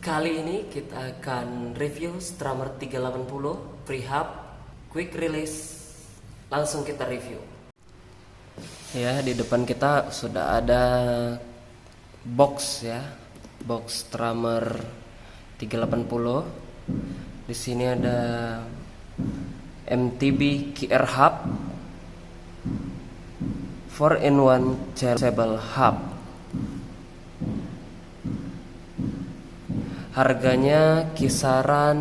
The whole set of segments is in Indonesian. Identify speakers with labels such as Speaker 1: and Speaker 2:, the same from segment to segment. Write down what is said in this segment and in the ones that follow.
Speaker 1: Kali ini kita akan review Strummer 380 Prehab Quick Release. Langsung kita review. Ya, di depan kita sudah ada box ya, box Strummer 380. Di sini ada MTB QR Hub 4-in-1 chargeable hub. Harganya kisaran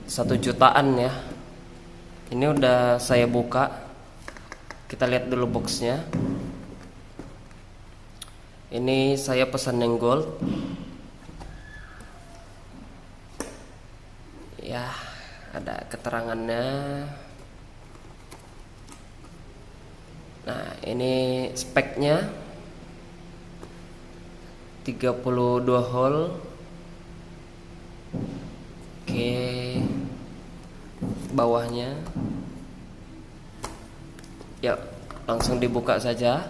Speaker 1: 1 jutaan ya. Ini udah saya buka. Kita lihat dulu boxnya. Ini saya pesan yang gold. Ya, ada keterangannya. Nah, ini speknya 32 hole. Oke, bawahnya ya, langsung dibuka saja.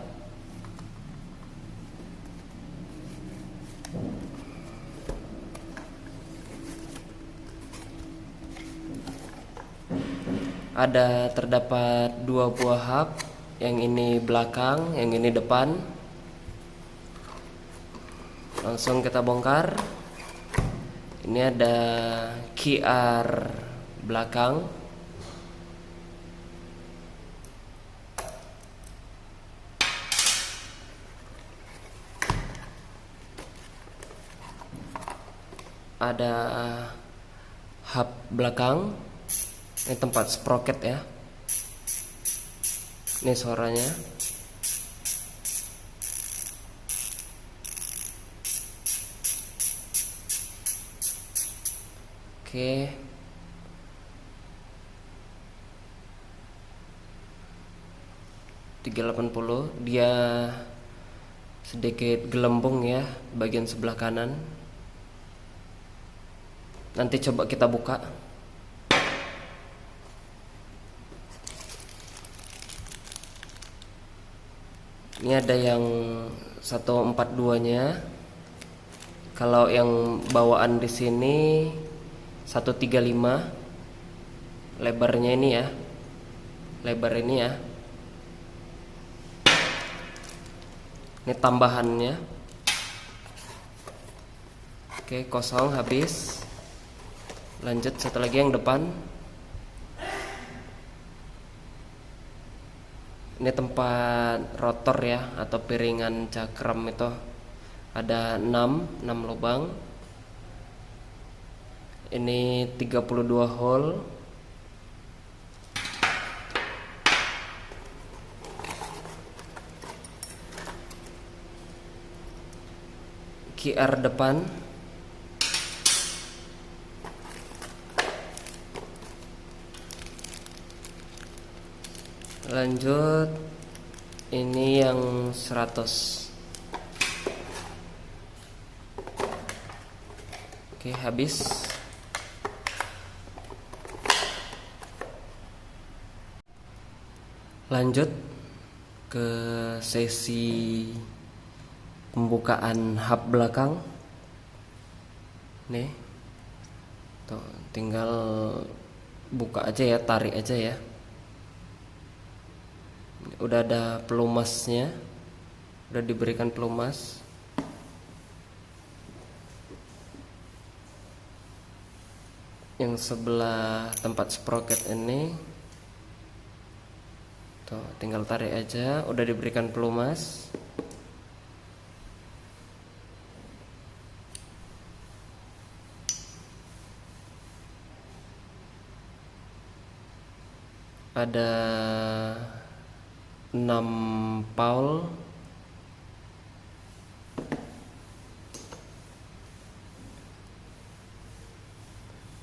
Speaker 1: Ada terdapat 2 buah hub, yang ini belakang, yang ini depan. Langsung kita bongkar. Ini ada QR belakang. Ada hub belakang. Ini tempat sprocket ya. Ini suaranya. Oke. .380, dia sedikit gelembung ya bagian sebelah kanan. Nanti coba kita buka. Ini ada yang 142-nya. Kalau yang bawaan di sini 135, lebarnya ini ya, lebar ini ya. Ini tambahannya. Oke, kosong, habis. Lanjut, satu lagi yang depan. Ini tempat rotor ya, atau piringan cakram itu. Ada 6 lubang. Ini 32 hole. QR depan. Lanjut, ini yang 100. Oke, habis. Lanjut ke sesi pembukaan hub belakang. Nih, tuh, tinggal buka aja ya, tarik aja ya. Udah ada pelumasnya, udah diberikan pelumas. Yang sebelah tempat sprocket ini tuh, tinggal tarik aja, udah diberikan pelumas. Ada 6 paul.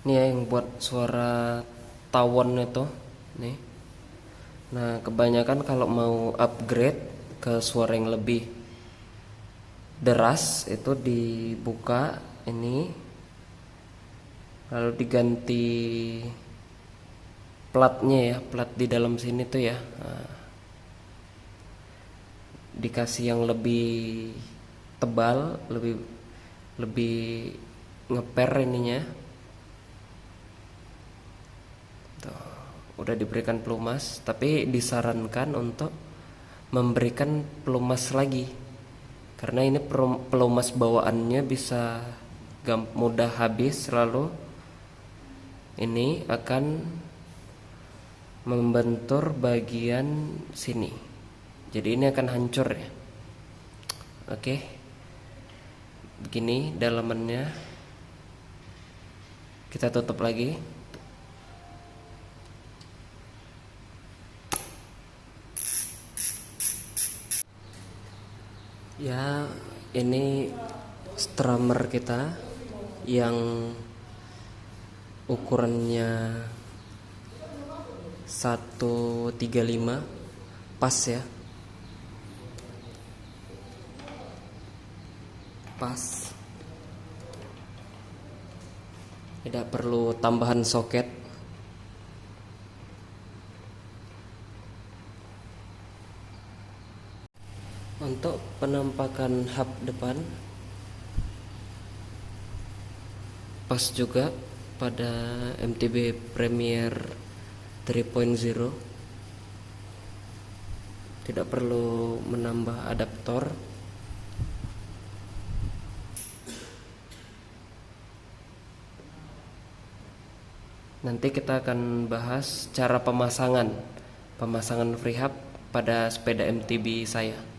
Speaker 1: Ini ya yang buat suara tawon itu nih. Nah, kebanyakan kalau mau upgrade ke suara yang lebih deras itu dibuka ini, lalu diganti platnya ya, plat di dalam sini tuh ya. Nah, dikasih yang lebih tebal, lebih lebih ngeper ininya. Tuh, udah diberikan pelumas, tapi disarankan untuk memberikan pelumas lagi karena ini pelumas bawaannya bisa mudah habis, lalu ini akan membentur bagian sini, jadi ini akan hancur ya. Oke, begini dalamannya, kita tutup lagi. Ya, ini strummer kita yang ukurannya 135 pas ya, pas, tidak perlu tambahan soket. Untuk penampakan hub depan pas juga pada MTB Premiere 3.0, tidak perlu menambah adaptor. Nanti kita akan bahas cara pemasangan free hub pada sepeda MTB saya.